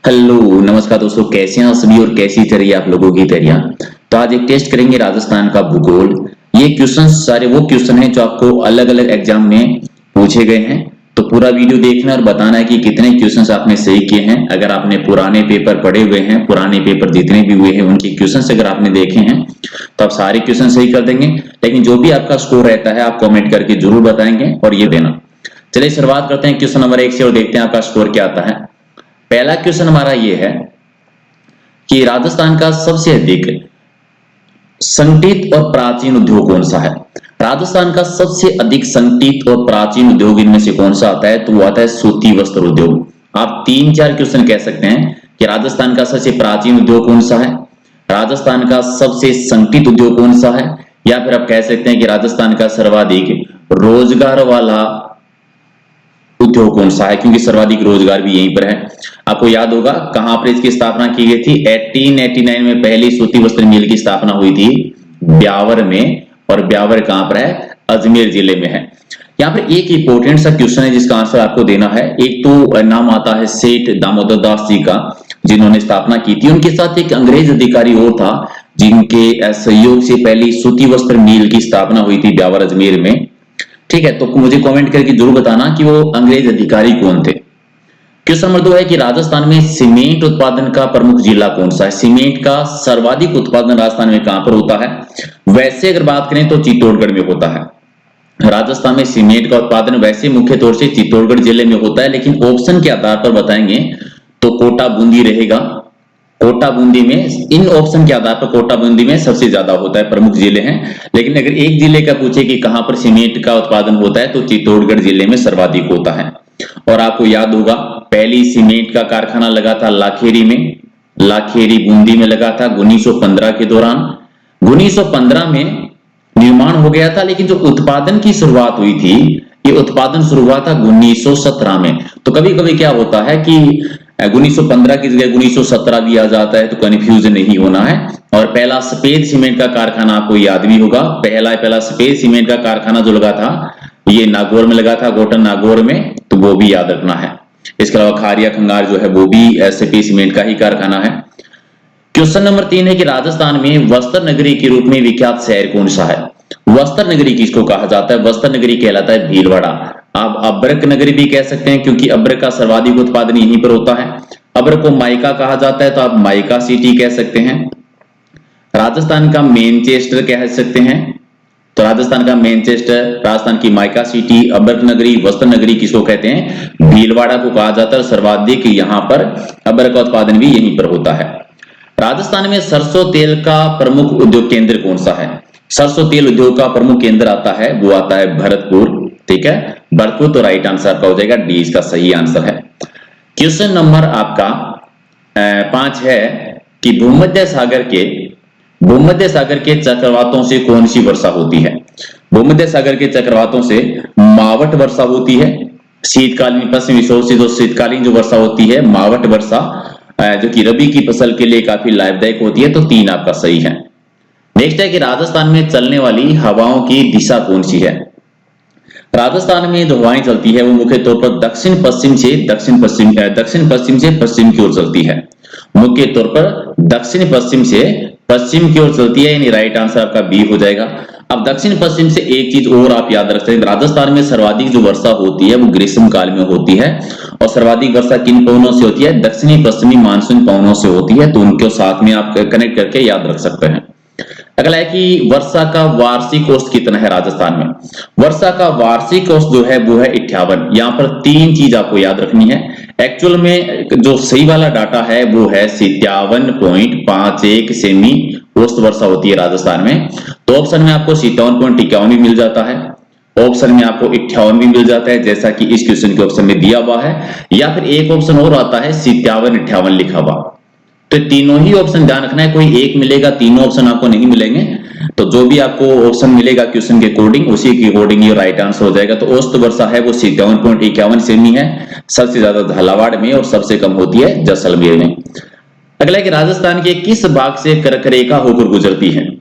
Hello नमस्कार दोस्तों, कैसे हैं आप सभी और कैसी चल रही है आप लोगों की तैयारियां। तो आज एक टेस्ट करेंगे राजस्थान का भूगोल। ये क्वेश्चन सारे वो क्वेश्चन हैं जो आपको अलग अलग एग्जाम में पूछे गए हैं। तो पूरा वीडियो देखना और बताना है कि कितने क्वेश्चंस आपने सही किए हैं। अगर आपने पुराने पेपर पढ़े हुए हैं, पुराने पेपर जितने भी हुए हैं उनके क्वेश्चंस अगर आपने देखे हैं तो आप सारे क्वेश्चन सही कर देंगे। लेकिन जो भी आपका स्कोर रहता है आप कॉमेंट करके जरूर बताएंगे और ये देना। चलिए शुरुआत करते हैं क्वेश्चन नंबर 1 से और देखते हैं आपका स्कोर क्या आता है। पहला क्वेश्चन हमारा ये है कि राजस्थान का सबसे अधिक संगठित और प्राचीन उद्योग कौन सा है। राजस्थान का सबसे अधिक संगठित और प्राचीन उद्योग इनमें से कौन सा आता है, तो वो आता है सूती वस्त्र उद्योग। आप 3-4 क्वेश्चन कह सकते हैं कि राजस्थान का सबसे प्राचीन उद्योग कौन सा है, राजस्थान का सबसे संगठित उद्योग कौन सा है, या फिर आप कह सकते हैं कि राजस्थान का सर्वाधिक रोजगार वाला उद्योग कौन सा है, क्योंकि सर्वाधिक रोजगार भी यहीं पर है। आपको याद होगा कहां पर इसकी स्थापना की गई थी। 1889 में पहली सूती वस्त्र मिल की स्थापना हुई थी ब्यावर में, और ब्यावर कहां पर है, अजमेर जिले में है। यहाँ पर एक इंपॉर्टेंट सा क्वेश्चन है जिसका आंसर आपको देना है। एक तो नाम आता है सेठ दामोदर दास जी का, जिन्होंने स्थापना की थी। उनके साथ एक अंग्रेज अधिकारी और था जिनके सहयोग से पहली सूती वस्त्र मिल की स्थापना हुई थी ब्यावर अजमेर में। ठीक है, तो मुझे कमेंट करके जरूर बताना कि वो अंग्रेज अधिकारी कौन थे। क्वेश्चन नंबर 2 है कि राजस्थान में सीमेंट उत्पादन का प्रमुख जिला कौन सा है। सीमेंट का सर्वाधिक उत्पादन राजस्थान में कहां पर होता है। वैसे अगर बात करें तो चित्तौड़गढ़ में होता है। राजस्थान में सीमेंट का उत्पादन वैसे मुख्य तौर से चित्तौड़गढ़ जिले में होता है, लेकिन ऑप्शन के आधार पर बताएंगे तो कोटा बूंदी रहेगा। कोटा बूंदी में, इन ऑप्शन के आधार पर कोटा बूंदी में सबसे ज्यादा होता है, प्रमुख जिले हैं। लेकिन अगर एक जिले का पूछे कि कहां पर सीमेंट का उत्पादन होता है तो चित्तौड़गढ़ जिले में सर्वाधिक होता है। और आपको याद होगा पहली सीमेंट का कारखाना लगा था लाखेरी में, लाखेरी बूंदी में लगा था 1915 के दौरान। 1915 में निर्माण हो गया था, लेकिन जो उत्पादन की शुरुआत हुई थी ये उत्पादन शुरू हुआ था 1917 में। तो कभी कभी क्या होता है कि 1915 की जगह 1917 भी आ जाता है, तो कंफ्यूजन नहीं होना है। और पहला सफेद सीमेंट का कारखाना आपको याद भी होगा, पहला सफेद सीमेंट का कारखाना जो लगा था ये नागौर में लगा था, गोटन नागौर में, तो वो भी याद रखना है। इसके अलावा खारिया खंगार जो है वो भी सफेद सीमेंट का ही कारखाना है। क्वेश्चन नंबर 3 है कि राजस्थान में वस्त्र नगरी के रूप में विख्यात शहर कौन सा है। वस्त्र नगरी किसको कहा जाता है, वस्त्र नगरी कहलाता है भीलवाड़ा। आप अब्रक नगरी भी कह सकते हैं क्योंकि अब्रक का सर्वाधिक उत्पादन यहीं पर होता है। अब्रक को माइका कहा जाता है तो आप माइका सिटी कह सकते हैं। राजस्थान का मैनचेस्टर कह सकते हैं, तो राजस्थान का मैनचेस्टर, राजस्थान की माइका सिटी, अब्रक नगरी, वस्त्र नगरी किसको कहते हैं, भीलवाड़ा को कहा जाता है। सर्वाधिक यहाँ पर अब्रक का उत्पादन भी यहीं पर होता है। राजस्थान में सरसों तेल का प्रमुख उद्योग केंद्र कौन सा है। सरसों तेल उद्योग का प्रमुख केंद्र आता है, वो आता है भरतपुर। ठीक है, भरतपुर तो राइट आंसर आपका हो जाएगा, डी इसका सही आंसर है। क्वेश्चन नंबर आपका 5 है कि भूमध्य सागर के चक्रवातों से कौन सी वर्षा होती है। भूमध्य सागर के चक्रवातों से मावट वर्षा होती है। शीतकालीन पश्चिम विक्षोभ से जो शीतकालीन जो वर्षा होती है मावट वर्षा, जो कि रबी की फसल के लिए काफी लाभदायक होती है, तो 3 आपका सही है। नेक्स्ट है कि राजस्थान में चलने वाली हवाओं की दिशा कौन सी है। राजस्थान में जो हवाएं चलती है वो मुख्य तौर पर दक्षिण पश्चिम से पश्चिम की ओर चलती है। मुख्य तौर पर दक्षिण पश्चिम से पश्चिम की ओर चलती है, यानी राइट आंसर आपका बी हो जाएगा। अब दक्षिण पश्चिम से एक चीज और आप याद रख सकते हैं, राजस्थान में सर्वाधिक जो वर्षा होती है वो ग्रीष्म काल में होती है, और सर्वाधिक वर्षा किन पवनों से होती है, दक्षिणी पश्चिमी मानसून पवनों से होती है। तो उनके साथ में आप कनेक्ट करके याद रख सकते हैं। अगला है कि वर्षा का वार्षिक औसत कितना है राजस्थान में। वर्षा का वार्षिक औसत जो है वो है 58। यहाँ पर 3 चीज आपको याद रखनी है। एक्चुअल में जो सही वाला डाटा है वो है 57.51 सेमी औसत वर्षा होती है राजस्थान में। तो ऑप्शन में आपको 57.51 भी मिल जाता है, ऑप्शन में आपको 58 भी मिल जाता है जैसा कि इस क्वेश्चन के ऑप्शन में दिया हुआ है, या फिर एक ऑप्शन और आता है 57-58 लिखा हुआ। तो तीनों ही ऑप्शन ध्यान रखना है, कोई एक मिलेगा, तीनों ऑप्शन आपको नहीं मिलेंगे। तो जो भी आपको ऑप्शन मिलेगा क्वेश्चन के अकॉर्डिंग उसी के अकॉर्डिंग ये राइट आंसर हो जाएगा। तो औसत वर्षा है वो 57.51 सेमी है, सबसे ज्यादा झालावाड़ में और सबसे कम होती है जैसलमेर में। अगला कि राजस्थान के किस भाग से कर्क रेखा होकर गुजरती है।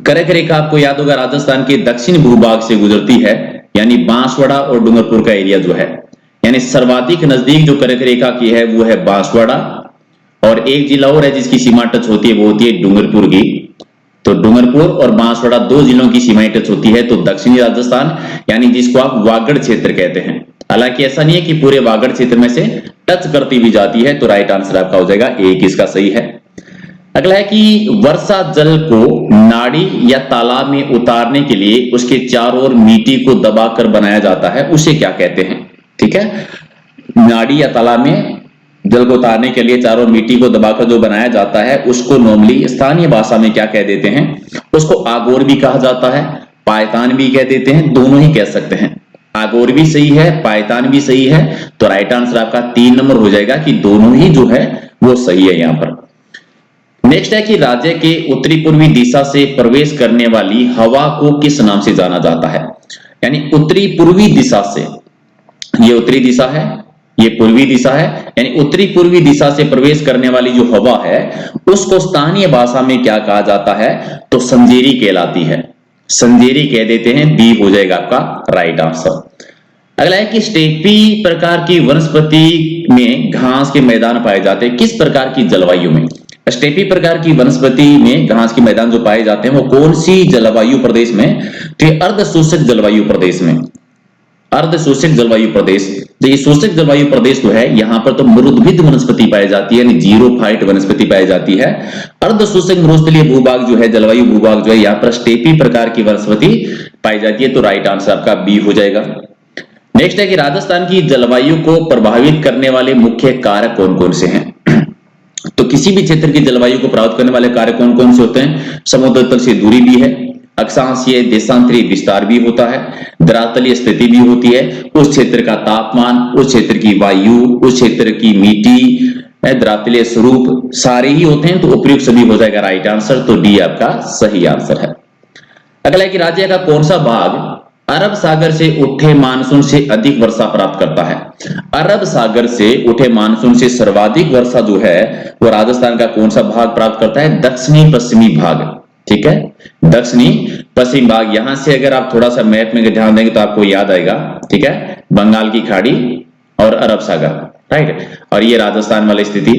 कर्क रेखा आपको याद होगा राजस्थान के दक्षिण भूभाग से गुजरती है, यानी बांसवाड़ा और डूंगरपुर का एरिया जो है, यानी सर्वाधिक नजदीक जो कर्क रेखा की है वो है बांसवाड़ा और एक जिला और है जिसकी सीमा टच होती है, वो होती है डूंगरपुर की। तो डूंगरपुर और बांसवाड़ा 2 जिलों की सीमाएं टच होती है, तो दक्षिणी राजस्थान यानी जिसको आप वागड़ क्षेत्र कहते हैं। हालांकि ऐसा नहीं है कि पूरे वागड़ क्षेत्र में से टच करती भी जाती है, तो राइट आंसर आपका हो जाएगा एक इसका सही है। अगला है कि वर्षा जल को नाड़ी या तालाब में उतारने के लिए उसके चारों ओर मिट्टी को दबाकर बनाया जाता है, उसे क्या कहते हैं? ठीक है, नाड़ी या तालाब में जल को उतारने के लिए चारों मिट्टी को दबाकर जो बनाया जाता है उसको नॉर्मली स्थानीय भाषा में क्या कह देते हैं? उसको आगोर भी कहा जाता है, पायतान भी कह देते हैं, दोनों ही कह सकते हैं। आगोर भी सही है, पायतान भी सही है, तो राइट आंसर आपका 3 नंबर हो जाएगा कि दोनों ही जो है वो सही है यहां पर। नेक्स्ट है कि राज्य के उत्तरी पूर्वी दिशा से प्रवेश करने वाली हवा को किस नाम से जाना जाता है? यानी उत्तरी पूर्वी दिशा से, ये उत्तरी दिशा है, ये पूर्वी दिशा है, यानी उत्तरी पूर्वी दिशा से प्रवेश करने वाली जो हवा है उसको स्थानीय भाषा में क्या कहा जाता है? तो संजेरी कहलाती है, संजेरी कह देते हैं, बी हो जाएगा आपका राइट आंसर। अगला है कि स्टेपी प्रकार की वनस्पति में घास के मैदान पाए जाते हैं, किस प्रकार की जलवायु में? स्टेपी प्रकार की वनस्पति में घास के मैदान जो पाए जाते हैं वो कौन सी जलवायु प्रदेश में? तो अर्ध शुष्क जलवायु प्रदेश में, अर्ध शुष्क जलवायु प्रदेश। तो ये शुष्क जलवायु प्रदेश जो है यहाँ पर तो मरुद्भिद वनस्पति पाई जाती है, यानी जीरोफाइट वनस्पति पाई जाती है। अर्ध शुष्क मरुस्थलीय भूभाग जो है, जलवायु भूभाग जो है, यहाँ पर स्टेपी प्रकार की वनस्पति पाई जाती है, तो राइट आंसर आपका बी हो जाएगा। नेक्स्ट है कि राजस्थान की जलवायु को प्रभावित करने वाले मुख्य कारक कौन कौन से हैं? तो किसी भी क्षेत्र की जलवायु को प्रभावित करने वाले कारक कौन कौन से होते हैं? समुद्र तल से दूरी भी है, अक्षांशीय देशांतरीय विस्तार भी होता है, धरातलीय स्थिति भी होती है, उस क्षेत्र का तापमान, उस क्षेत्र की वायु, उस क्षेत्र की मिट्टी, धरातलीय स्वरूप, सारे ही होते हैं, तो उपयुक्त सभी हो जाएगा राइट आंसर, तो डी आपका सही आंसर है। अगला है कि राज्य का कौन सा भाग अरब सागर से उठे मानसून से अधिक वर्षा प्राप्त करता है? अरब सागर से उठे मानसून से सर्वाधिक वर्षा जो है वो राजस्थान का कौन सा भाग प्राप्त करता है? दक्षिणी पश्चिमी भाग। ठीक है, दक्षिणी पश्चिम भाग। यहां से अगर आप थोड़ा सा मैप में ध्यान देंगे तो आपको याद आएगा, ठीक है, बंगाल की खाड़ी और अरब सागर, राइट, और ये राजस्थान वाली स्थिति।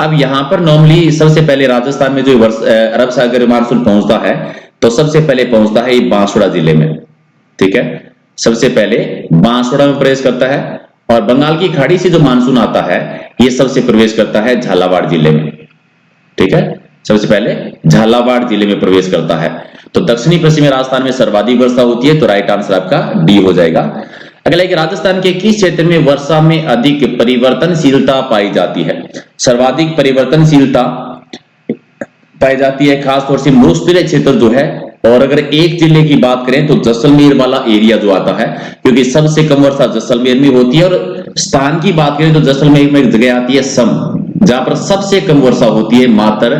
अब यहां पर नॉर्मली सबसे पहले राजस्थान में जो अरब सागर मानसून पहुंचता है तो सबसे पहले पहुंचता है बांसवाड़ा जिले में, ठीक है, सबसे पहले बांसवाड़ा में प्रवेश करता है, और बंगाल की खाड़ी से जो मानसून आता है ये सबसे प्रवेश करता है झालावाड़ जिले में, ठीक है, सबसे पहले झालावाड़ जिले में प्रवेश करता है। तो दक्षिणी पश्चिमी राजस्थान में सर्वाधिक वर्षा होती है, तो राइट आंसर आपका डी हो जाएगा। अगला एक, राजस्थान के किस क्षेत्र में वर्षा में अधिक परिवर्तनशीलता पाई जाती है? सर्वाधिक परिवर्तनशीलता पाई जाती है खासतौर से मरुस्थलीय क्षेत्र जो है, और अगर एक जिले की बात करें तो जैसलमेर वाला एरिया जो आता है, क्योंकि सबसे कम वर्षा जैसलमेर में होती है, और स्थान की बात करें तो जैसलमेर में एक जगह आती है सम, जहां पर सबसे कम वर्षा होती है, मात्र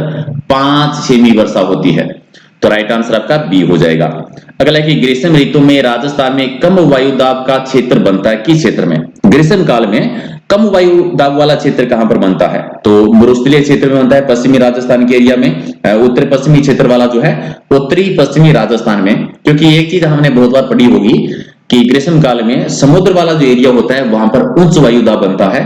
5 सेमी वर्षा होती है, तो राइट आंसर आपका बी हो जाएगा। अगला कि ग्रीष्म ऋतु में राजस्थान में कम वायु दाब का क्षेत्र बनता है किस क्षेत्र में? ग्रीष्म काल में कम वायु दाब वाला क्षेत्र कहां पर बनता है? तो मरुस्थलीय क्षेत्र में बनता है, पश्चिमी राजस्थान के एरिया में, उत्तर पश्चिमी क्षेत्र वाला जो है उत्तरी पश्चिमी राजस्थान में, क्योंकि एक चीज हमने बहुत बार पढ़ी होगी कि ग्रीष्म काल में समुद्र वाला जो एरिया होता है वहां पर उच्च वायु दाब बनता है,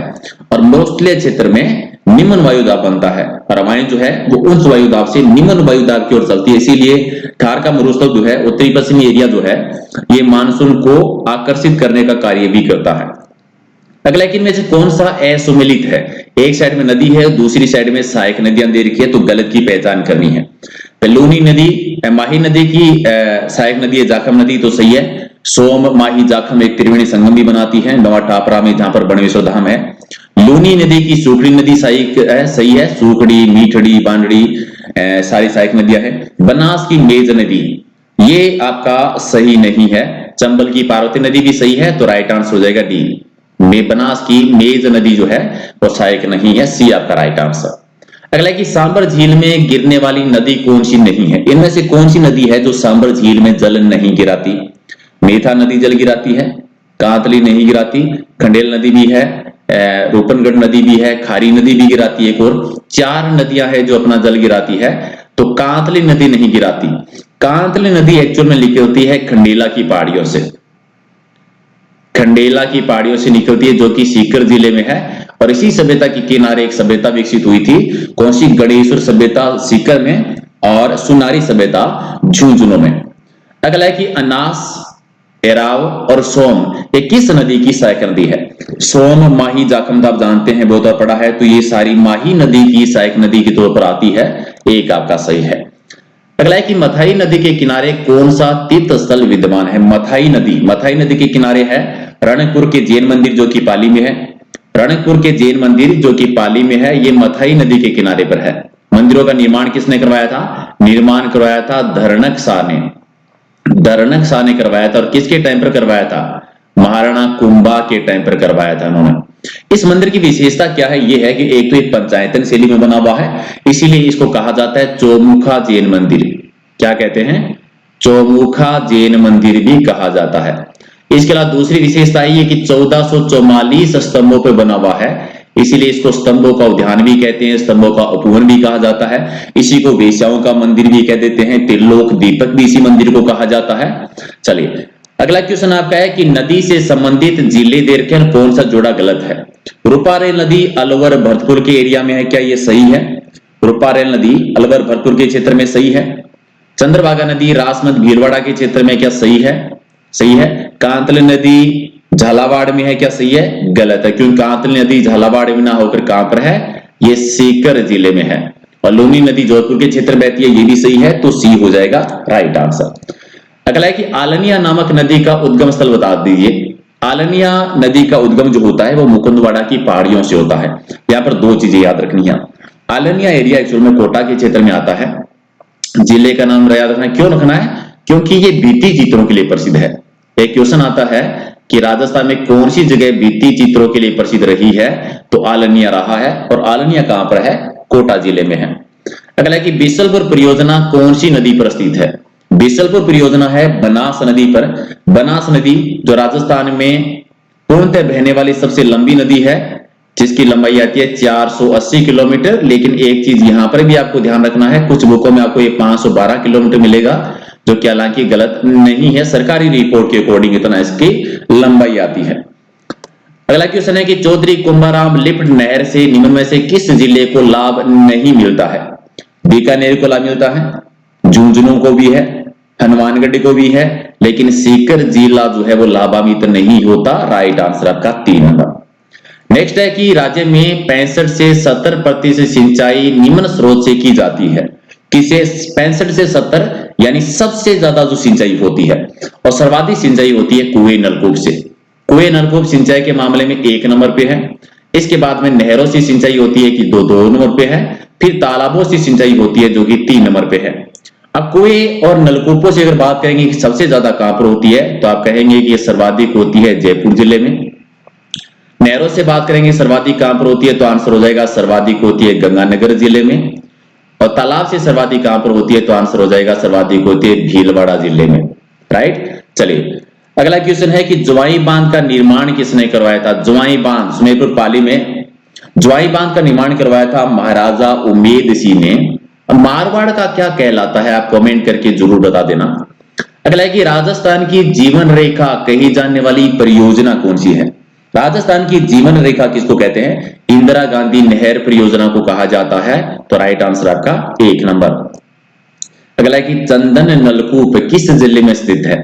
और मरुस्थलीय क्षेत्र में निम्न वायु दाब बनता है, और हवाएं जो है वो उच्च वायु दाब से निम्न वायु दाब की ओर चलती है। इसीलिए थार का मरुस्थल जो है, उत्तरी पश्चिमी एरिया जो है, ये मानसून को आकर्षित करने का कार्य भी करता है। अगला कि इनमें से कौन सा असुमेलित है? एक साइड में नदी है, दूसरी साइड में सहायक नदियां दे रखी है, तो गलत की पहचान करनी है। लूनी नदी, माही नदी की सहायक नदी है जाखम नदी, तो सही है। सोम, माही, जाखम एक त्रिवेणी संगम भी बनाती है नवा टापरा में, जहां पर बणवेश्वर धाम है। लूनी नदी की सूखड़ी नदी सहायक है, सही है, सूखड़ी, मीठड़ी, बांडड़ी सारी सहायक नदियां है। बनास की मेज नदी ये आपका सही नहीं है। चंबल की पार्वती नदी भी सही है, तो राइट आंसर हो जाएगा डी। बनास की मेज नदी जो है वो सहायक नहीं है, सी आपका राइट आंसर। अगला कि सांबर झील में गिरने वाली नदी कौन सी नहीं है? इनमें से कौन सी नदी है जो सांबर झील में जल नहीं गिराती? मेथा नदी जल गिराती है, कांतली नहीं गिराती, खंडेल नदी भी है, रूपनगढ़ नदी भी है, खारी नदी भी गिराती है। एक और 4 नदियां है जो अपना जल गिराती है, तो कांतली नदी नहीं गिराती। कांतली नदी एक्चुअल में निकलती है खंडेला की पहाड़ियों से, खंडेला की पहाड़ियों से निकलती है, जो कि सीकर जिले में है, और इसी सभ्यता के किनारे एक सभ्यता विकसित हुई थी। कौन सी? गणेश्वर सभ्यता सीकर में और सुनारी सभ्यता झुंझुनू में। अगला है कि अनास, एराव और सोम ये किस नदी की सहायक नदी है? सोम, माही, जाखम आप जानते हैं, बहुत बार पढ़ा है, तो ये सारी माही नदी की सहायक नदी के तौर पर आती है। एक आपका सही है। अगला है कि मथाई नदी के किनारे कौन सा तीर्थ स्थल विद्यमान है? मथाई नदी के किनारे है रणकपुर के जैन मंदिर जो कि पाली में है। रणकपुर के जैन मंदिर जो कि पाली में है, ये मथाई नदी के किनारे पर है। मंदिरों का निर्माण किसने करवाया था? निर्माण करवाया था धरणक शाह ने। धरणक शाह ने करवाया था। और किसके टाइम पर करवाया था? महाराणा कुंभा के टाइम पर करवाया था उन्होंने। इस मंदिर की विशेषता क्या है? यह है कि एक तो एक पंचायतन शैली में बना हुआ है, इसीलिए इसको कहा जाता है चौमुखा जैन मंदिर। क्या कहते हैं? चौमुखा जैन मंदिर भी कहा जाता है। इसके अलावा दूसरी विशेषता ये कि 1444 स्तंभों पर बना हुआ है, इसीलिए इसको स्तंभों का उद्यान भी कहते हैं, स्तंभों का उपवन भी कहा जाता है। इसी को वेश्याओं का मंदिर भी कह देते हैं। त्रिलोक दीपक भी इसी मंदिर को कहा जाता है। चलिए अगला क्वेश्चन आपका है कि नदी से संबंधित जिले देखें कौन सा जोड़ा गलत है? रूपारेल नदी अलवर भरतपुर के एरिया में है, क्या ये सही है? रूपारेल नदी अलवर भरतपुर के क्षेत्र में सही है। चंद्रभागा नदी राजमंद भीलवाड़ा के क्षेत्र में, क्या सही है? सही है। कांतल नदी झालावाड़ में है, क्या सही है? गलत है, क्योंकि कांतल नदी झालावाड़ में ना होकर कहां पर है? ये सीकर जिले में है। और लूनी नदी जोधपुर के क्षेत्र में बहती है, ये भी सही है, तो सी हो जाएगा राइट आंसर। अगला है कि आलनिया नामक नदी का उद्गम स्थल बता दीजिए। आलनिया नदी का उद्गम जो होता है वो मुकुंदवाड़ा की पहाड़ियों से होता है। यहाँ पर दो चीजें याद रखनी है। आलनिया एरिया एक्चुअल में कोटा के क्षेत्र में आता है। जिले का नाम याद रखना है। क्यों रखना है? क्योंकि ये बीती चित्रों के लिए प्रसिद्ध है। एक क्वेश्चन आता है कि राजस्थान में कौन सी जगह बीती चित्रों के लिए प्रसिद्ध रही है, तो आलनिया रहा है। और आलनिया कहां पर है? कोटा जिले में है। अगला है कि बिसलपुर परियोजना कौन सी नदी पर स्थित है? बिसलपुर परियोजना है बनास नदी पर। बनास नदी जो राजस्थान में पूर्णतः बहने वाली सबसे लंबी नदी है, जिसकी लंबाई आती है 480 किलोमीटर। लेकिन एक चीज यहां पर भी आपको ध्यान रखना है, कुछ बुकों में आपको ये 512 किलोमीटर मिलेगा, जो कि हालांकि गलत नहीं है, सरकारी रिपोर्ट के अकॉर्डिंग इतना इसकी लंबाई आती है। अगला क्वेश्चन है कि चौधरी कुंभाराम लिफ्ट नहर से निम्न में से किस जिले को लाभ नहीं मिलता है? बीकानेर को लाभ मिलता है, झुंझुनू को भी है, हनुमानगढ़ को भी है, लेकिन सीकर जिला जो है वो लाभान्वित नहीं होता। राइट आंसर आपका 3 नंबर। नेक्स्ट है कि राज्य में 65 से 70% सिंचाई निम्न स्रोत से की जाती है। किसे? 65 से 70 यानी सबसे ज्यादा जो सिंचाई होती है, और सर्वाधिक सिंचाई होती है कुएं नलकूप से। कुएं नलकूप सिंचाई के मामले में 1 नंबर पे है। इसके बाद में नहरों से सिंचाई होती है कि 2 नंबर पे है। फिर तालाबों से सिंचाई होती है जो कि 3 नंबर पे है। अब कुएं और नलकूपों से अगर बात करेंगे कि सबसे ज्यादा कहां पर होती है, तो आप कहेंगे कि ये सर्वाधिक होती है जयपुर जिले में। नहरों से बात करेंगे सर्वाधिक कहां पर होती है, तो आंसर हो जाएगा सर्वाधिक होती है गंगानगर जिले में। और तालाब से सर्वाधिक कहां पर होती है, तो आंसर हो जाएगा सर्वाधिक होती है भीलवाड़ा जिले में। राइट। चलिए अगला क्वेश्चन है कि ज्वाई बांध का निर्माण किसने करवाया था? ज्वाई बांध सुमेरपुर पाली में ज्वाई बांध का निर्माण करवाया था महाराजा उमेद सिंह ने। मारवाड़ का क्या कहलाता है, आप कमेंट करके जरूर बता देना। अगला है कि राजस्थान की जीवन रेखा कही जाने वाली परियोजना कौन सी है? राजस्थान की जीवन रेखा किसको कहते हैं? इंदिरा गांधी नहर परियोजना को कहा जाता है। तो राइट आंसर आपका 1 नंबर। अगला है कि चंदन नलकूप किस जिले में स्थित है?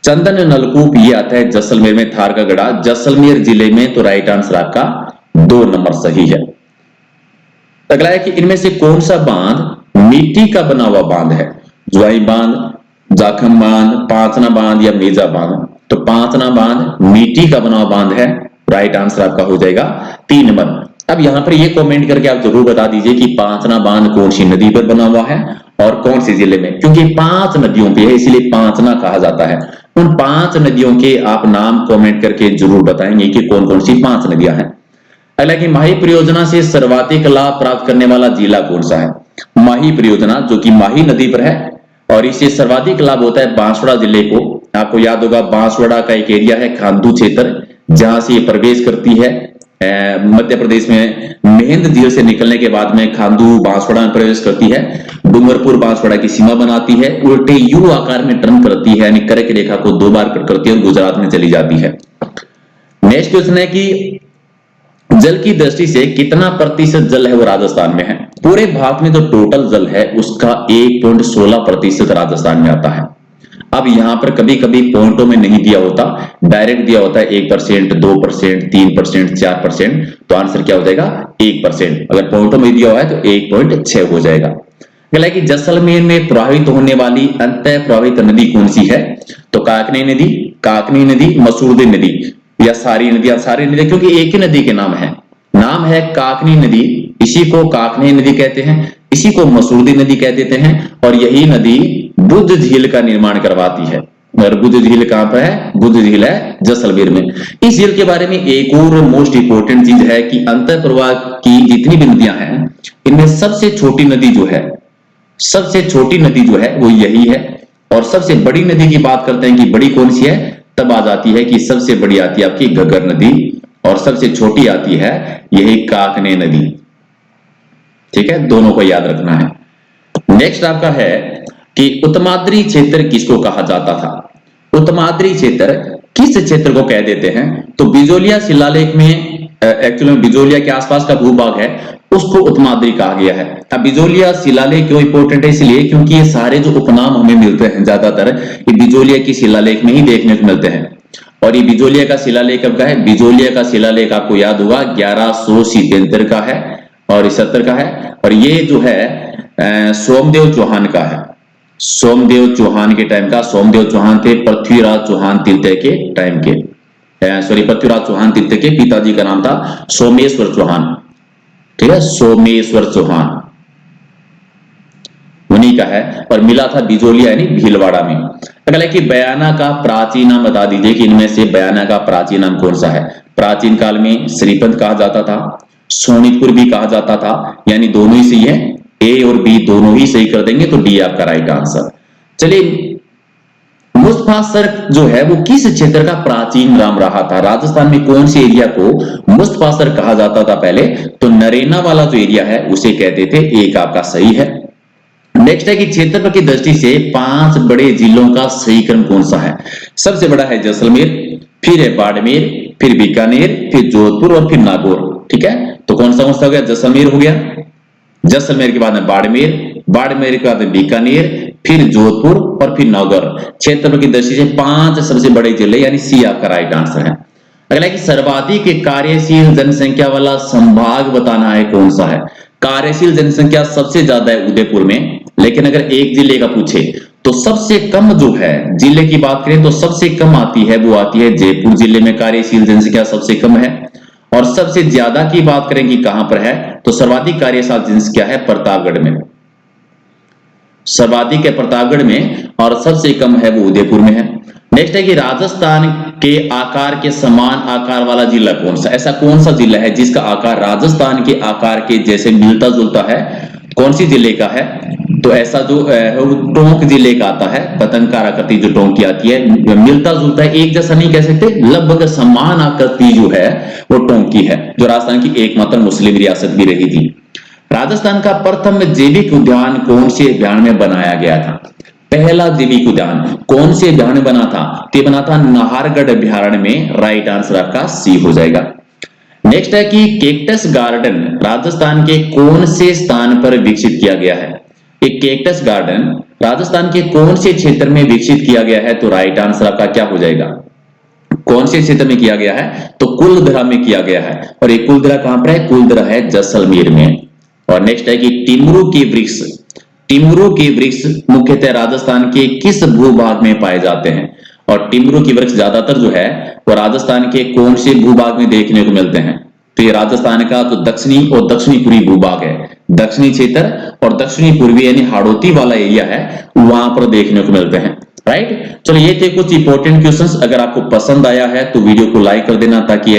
चंदन नलकूप ये आता है जैसलमेर में, थार का गढ़ा जैसलमेर जिले में। तो राइट आंसर आपका 2 नंबर सही है। अगला है कि इनमें से कौन सा बांध मिट्टी का बना हुआ बांध है? ज्वाई बांध, जाखम बांध, पांचना बांध या मेजा बांध? तो पांचना बांध मिट्टी का बना हुआ बांध है। राइट आंसर आपका हो जाएगा 3 नंबर। अब यहां पर ये कमेंट करके आप जरूर बता दीजिए कि पांचना बांध कौन सी नदी पर बना हुआ है और कौन सी जिले में, क्योंकि 5 नदियों पे है इसलिए पांचना कहा जाता है। उन 5 नदियों के आप नाम कमेंट करके जरूर बताएंगे कि कौन कौन सी 5 नदियां हैं। अगला कि माही परियोजना से सर्वाधिक लाभ प्राप्त करने वाला जिला कौन सा है? माही परियोजना जो कि माही नदी पर है और इससे सर्वाधिक लाभ होता है बांसवाड़ा जिले को। आपको याद होगा बांसवाड़ा का एक एरिया है खांडू क्षेत्र, जहां से ये प्रवेश करती है मध्य प्रदेश में। मेहंद झील से निकलने के बाद में खांडू बांसवाड़ा में प्रवेश करती है, डूंगरपुर बांसवाड़ा की सीमा बनाती है, उल्टे यू आकार में टर्न करती है, यानी कर्क रेखा को 2 बार कट करती है और गुजरात में चली जाती है। नेक्स्ट क्वेश्चन है कि जल की दृष्टि से कितना प्रतिशत जल है वो राजस्थान में है? पूरे भारत में जो टोटल जल है उसका 1.16% राजस्थान में आता है। अब यहां पर कभी कभी पॉइंटों में नहीं दिया होता, डायरेक्ट दिया होता है 1%, 2%, 3%, 4%, तो आंसर क्या हो जाएगा? 1%। अगर पॉइंटों में दिया हुआ है तो 1.6 हो जाएगा। अगला कि जैसलमेर में प्रवाहित होने वाली अंतः प्रवाहित नदी कौन सी है? तो काकनी नदी, मसूरदी नदी या सारी नदी, क्योंकि एक ही नदी के नाम है काकनी नदी। इसी को काकनी नदी कहते हैं, इसी को मसूरदी नदी कह देते हैं, और यही नदी बुद्ध झील का निर्माण करवाती है। और बुद्ध झील कहां पर है? बुद्ध झील है जैसलमेर में। इस झील के बारे में एक और मोस्ट इंपोर्टेंट चीज है कि अंतर प्रवाह की जितनी भी नदियां हैं इनमें सबसे छोटी नदी जो है वो यही है। और सबसे बड़ी नदी की बात करते हैं कि बड़ी कौन सी है, तब आ जाती है कि सबसे बड़ी आती है आपकी घग्गर नदी, और सबसे छोटी आती है यही काकने नदी। ठीक है, दोनों को याद रखना है। नेक्स्ट आपका है कि उत्तमाद्री क्षेत्र किसको कहा जाता था? उत्तमाद्री क्षेत्र किस क्षेत्र को कह देते हैं? तो बिजोलिया शिलालेख में एक्चुअली बिजोलिया के आसपास का भूभाग है उसको उत्तमाद्री कहा गया है। अब बिजोलिया शिलालेख क्यों इंपॉर्टेंट है? इसलिए क्योंकि ये सारे जो उपनाम हमें मिलते हैं ज्यादातर ये बिजोलिया की शिलालेख में ही देखने को मिलते हैं। और ये बिजोलिया का शिलालेख कब का है? बिजोलिया का शिलालेख आपको याद होगा 1177 का है और 77 का है। और ये जो है सोमदेव चौहान का है। सोमदेव चौहान के टाइम का। सोमदेव चौहान थे पृथ्वीराज चौहान तृतीय के टाइम के, पृथ्वीराज चौहान तृतीय के पिताजी का नाम था सोमेश्वर चौहान। ठीक है, सोमेश्वर चौहान उन्हीं का है, और मिला था बिजोलिया यानी भीलवाड़ा में। अगला कि बयाना का प्राचीन नाम बता दीजिए कि इनमें से बयाना का प्राचीन नाम कौन सा है? प्राचीन काल में श्रीपंत कहा जाता था, सोनितपुर भी कहा जाता था, यानी दोनों ही सही है। ए और बी दोनों ही सही कर देंगे तो डी आपका राइट आंसर। चलिए, मुस्तफासर जो है वो किस क्षेत्र का प्राचीन नाम रहा था? राजस्थान में कौन से एरिया को मुस्तफासर कहा जाता था पहले? तो नरेना वाला जो एरिया है उसे कहते थे। एक आपका सही है। नेक्स्ट है कि क्षेत्रफल की दृष्टि से 5 बड़े जिलों का सही क्रम कौन सा है? सबसे बड़ा है जैसलमेर, फिर है बाड़मेर, फिर बीकानेर, फिर जोधपुर और फिर नागौर। ठीक है, तो कौन सा हो गया? जैसलमेर हो गया, जैसलमेर के बाद में बाड़मेर, बाड़मेर के बाद में बीकानेर, फिर जोधपुर और फिर नागौर। क्षेत्रफल की दृष्टि से 5 सबसे बड़े जिले, यानी सी आपका राइट आंसर है। अगला कि सर्वाधिक कार्यशील जनसंख्या वाला संभाग बताना है कौन सा है? कार्यशील जनसंख्या सबसे ज्यादा है उदयपुर में, लेकिन अगर एक जिले का पूछे तो सबसे कम जो है जिले की बात करें तो सबसे कम आती है वो आती है जयपुर जिले में कार्यशील जनसंख्या सबसे कम है। और सबसे ज्यादा की बात करें कि कहां पर है तो सर्वाधिक कार्यशील जनसंख्या है प्रतापगढ़ में। सर्वाधिक है प्रतापगढ़ में और सबसे कम है वो उदयपुर में है। नेक्स्ट है कि राजस्थान के आकार के समान आकार वाला जिला कौन सा? ऐसा कौन सा जिला है जिसका आकार राजस्थान के आकार के जैसे मिलता जुलता है? कौन सी जिले का है? तो ऐसा जो टोंक जिले का आता है, पतंगकार आकृति जो टोंक की आती है, मिलता जुलता है, एक जैसा नहीं कह सकते, लगभग समान आकृति जो है वो टोंक की है, जो राजस्थान की एकमात्र मुस्लिम रियासत भी रही थी। राजस्थान का प्रथम जैविक उद्यान कौन से अभ्यारण्य में बनाया गया था? पहला जैविक उद्यान कौन से अभ्यारण्य में बना था? तो बना था नाहरगढ़ अभ्यारण्य में। राइट आंसर आपका सी हो जाएगा। नेक्स्ट है कि कैक्टस गार्डन राजस्थान के कौन से स्थान पर विकसित किया गया है? एक कैक्टस गार्डन राजस्थान के कौन से क्षेत्र में विकसित किया गया है? तो राइट आंसर आपका क्या हो जाएगा? कौन से क्षेत्र में किया गया है? तो कुलधरा में किया गया है। और एक कुलधरा कहां पर है? कुलधरा है जैसलमेर में। और नेक्स्ट है कि टिमरू के वृक्ष, टिमरू के वृक्ष मुख्यतः राजस्थान के किस भूभाग में पाए जाते हैं? और टिमरू की वृक्ष ज्यादातर जो है वो राजस्थान के कौन से भूभाग में देखने को मिलते हैं? तो ये राजस्थान का तो दक्षिणी और दक्षिणी पूर्वी भूभाग है। दक्षिणी क्षेत्र और दक्षिणी पूर्वी यानी हाड़ौती वाला एरिया है, वहां पर देखने को मिलते हैं। राइट, चलो ये थे कुछ इंपॉर्टेंट क्वेश्चंस। अगर आपको पसंद आया है तो वीडियो को लाइक कर देना ताकि